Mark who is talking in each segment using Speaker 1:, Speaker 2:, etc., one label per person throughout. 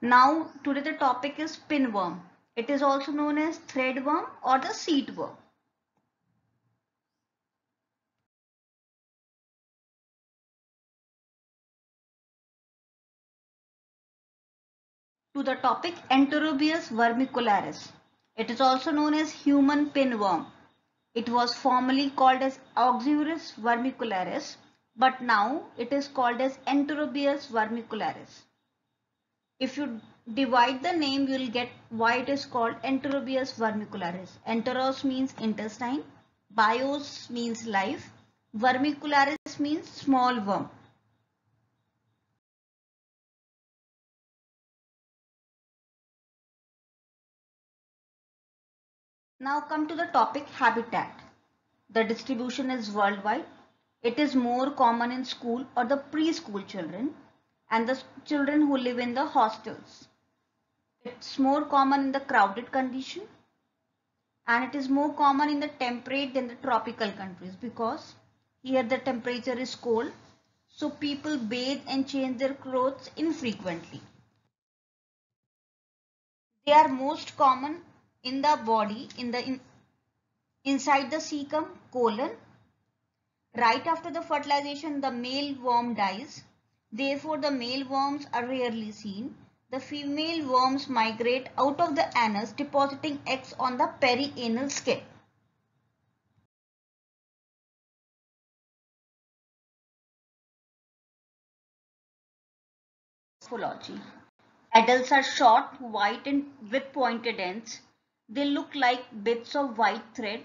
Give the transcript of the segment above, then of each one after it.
Speaker 1: Now, today the topic is pinworm. It is also known as threadworm or the seedworm. To the topic Enterobius vermicularis. It is also known as human pinworm. It was formerly called as Oxyuris vermicularis, but now it is called as Enterobius vermicularis. If you divide the name, you will get why it is called Enterobius vermicularis. Enteros means intestine, bios means life, vermicularis means small worm. Now come to the topic habitat. The distribution is worldwide. It is more common in school or the preschool children and the children who live in the hostels. It's more common in the crowded condition and it is more common in the temperate than the tropical countries because here the temperature is cold, so people bathe and change their clothes infrequently. They are most common in the body inside the cecum colon. Right after the fertilization, the male worm dies. Therefore, the male worms are rarely seen. The female worms migrate out of the anus, depositing eggs on the perianal skin. Morphology. Adults are short, white and with pointed ends. They look like bits of white thread.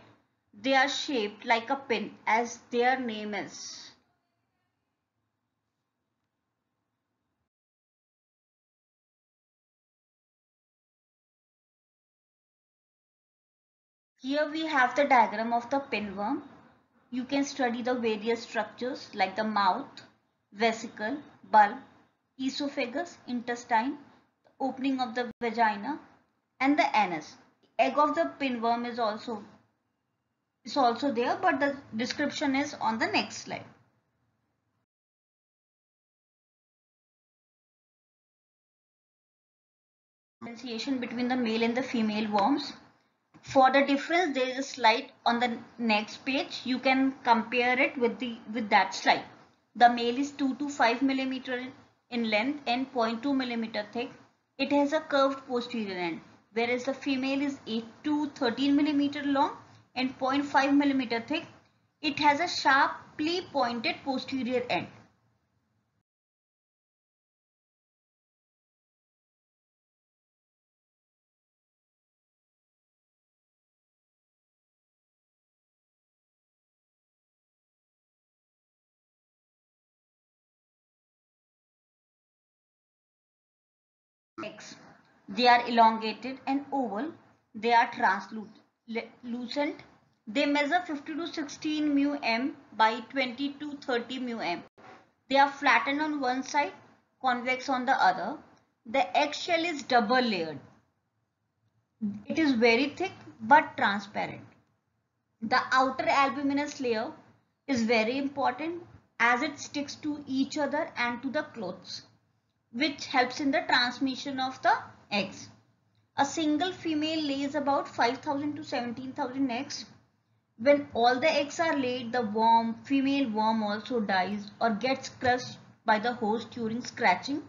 Speaker 1: They are shaped like a pin, as their name is. Here we have the diagram of the pinworm. You can study the various structures like the mouth, vesicle, bulb, esophagus, intestine, the opening of the vagina, and the anus. Egg of the pinworm is also there, but the description is on the next slide. Differentiation between the male and the female worms. For the difference, there is a slide on the next page. You can compare it with that slide. The male is 2 to 5 millimeter in length and 0.2 millimeter thick. It has a curved posterior end, whereas the female is 8 to 13 millimeter long and 0.5 millimeter thick. It has a sharply pointed posterior end. Eggs. They are elongated and oval. They are translucent. They measure 50 to 16 μm by 20 to 30 μm. They are flattened on one side, convex on the other. The eggshell is double layered. It is very thick but transparent. The outer albuminous layer is very important as it sticks to each other and to the clothes, which helps in the transmission of the eggs. A single female lays about 5,000 to 17,000 eggs. When all the eggs are laid, the female worm also dies or gets crushed by the host during scratching,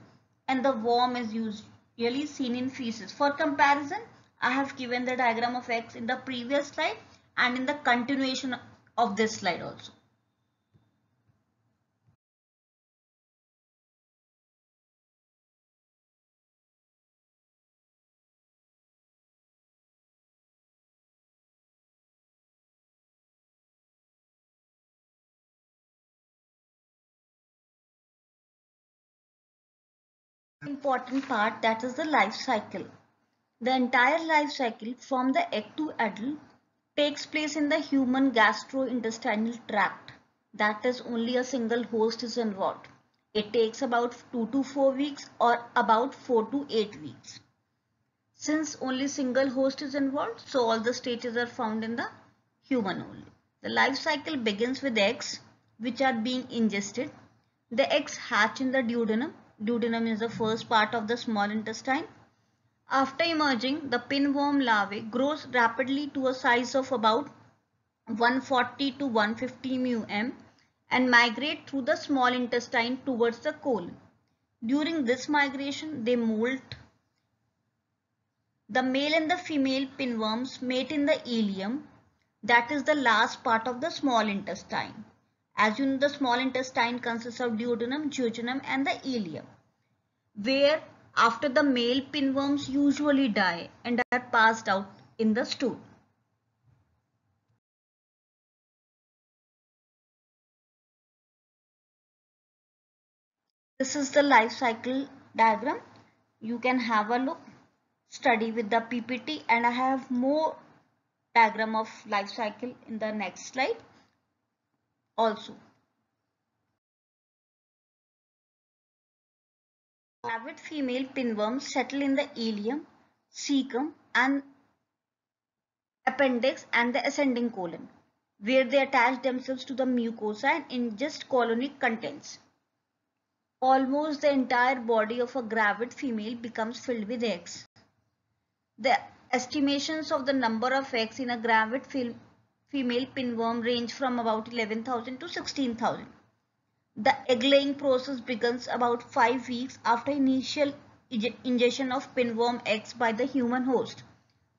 Speaker 1: and the worm is usually seen in feces. For comparison, I have given the diagram of eggs in the previous slide and in the continuation of this slide also. Important part, that is the life cycle. The entire life cycle from the egg to adult takes place in the human gastrointestinal tract. That is, only a single host is involved. It takes about 2 to 4 weeks or about 4 to 8 weeks. Since only single host is involved, so all the stages are found in the human only. The life cycle begins with eggs which are being ingested. The eggs hatch in the duodenum Duodenum is the first part of the small intestine. After emerging, the pinworm larvae grows rapidly to a size of about 140 to 150 μm and migrate through the small intestine towards the colon. During this migration, they molt. The male and the female pinworms mate in the ileum, that is the last part of the small intestine. As you know, the small intestine consists of duodenum, jejunum and the ileum, where after the male pinworms usually die and are passed out in the stool. This is the life cycle diagram. You can have a look, study with the PPT, and I have more diagram of life cycle in the next slide also. Gravid female pinworms settle in the ileum, cecum and appendix and the ascending colon, where they attach themselves to the mucosa and ingest colonic contents. Almost the entire body of a gravid female becomes filled with eggs. The estimations of the number of eggs in a gravid female pinworm range from about 11,000 to 16,000. The egg-laying process begins about 5 weeks after initial ingestion of pinworm eggs by the human host.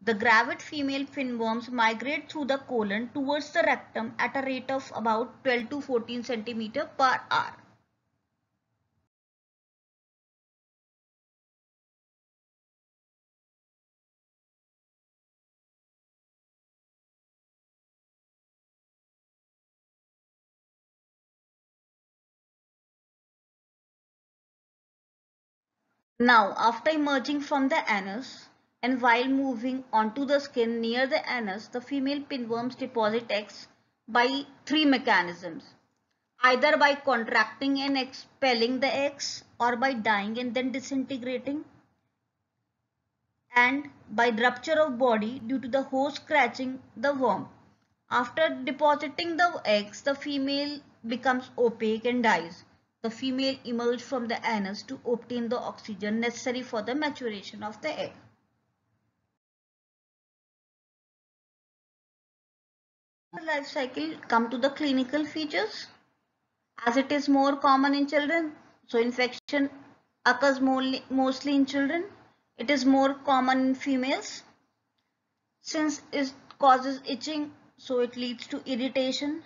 Speaker 1: The gravid female pinworms migrate through the colon towards the rectum at a rate of about 12 to 14 cm per hour. Now, after emerging from the anus and while moving onto the skin near the anus, the female pinworms deposit eggs by 3 mechanisms. Either by contracting and expelling the eggs, or by dying and then disintegrating, and by rupture of body due to the host scratching the worm. After depositing the eggs, the female becomes opaque and dies. The female emerges from the anus to obtain the oxygen necessary for the maturation of the egg. The life cycle come to the clinical features. As it is more common in children, so infection occurs mostly in children. It is more common in females. Since it causes itching, so it leads to irritation,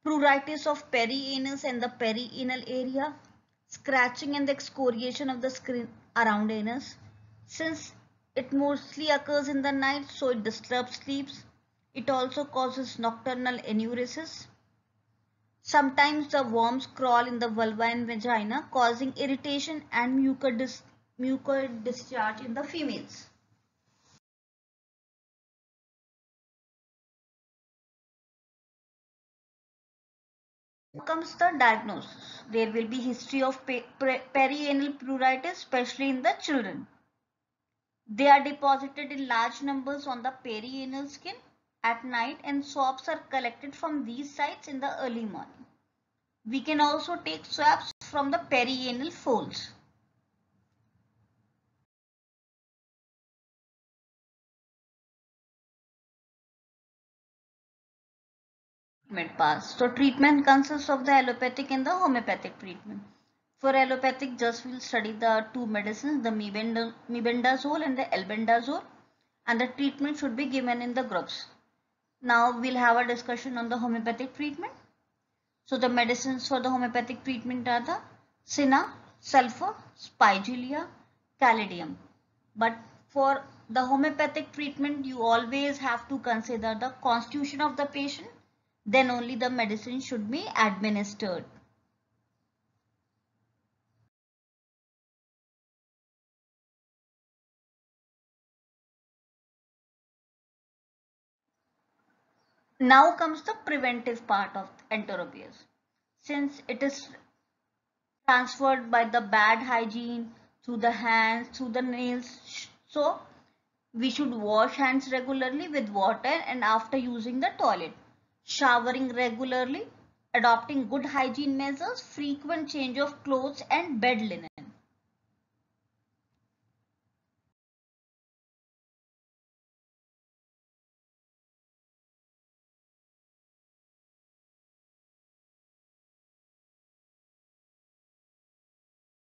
Speaker 1: pruritus of perianus and the perianal area, scratching and the excoriation of the skin around anus. Since it mostly occurs in the night, so it disturbs sleeps. It also causes nocturnal enuresis. Sometimes the worms crawl in the vulva and vagina, causing irritation and mucor discharge in the females. Now comes the diagnosis. There will be history of perianal pruritus, especially in the children. They are deposited in large numbers on the perianal skin at night, and swabs are collected from these sites in the early morning. We can also take swabs from the perianal folds. Treatment pass. So treatment consists of the allopathic and the homeopathic treatment. For allopathic, just we'll study the two medicines, the mebendazole and the albendazole, and the treatment should be given in the groups. Now we'll have a discussion on the homeopathic treatment. So the medicines for the homeopathic treatment are the cinna, sulfur, spigelia, caladium. But for the homeopathic treatment, you always have to consider the constitution of the patient. Then only the medicine should be administered. Now comes the preventive part of enterobius. Since it is transferred by the bad hygiene through the hands, through the nails, so we should wash hands regularly with water and after using the toilet, showering regularly, adopting good hygiene measures, frequent change of clothes and bed linen.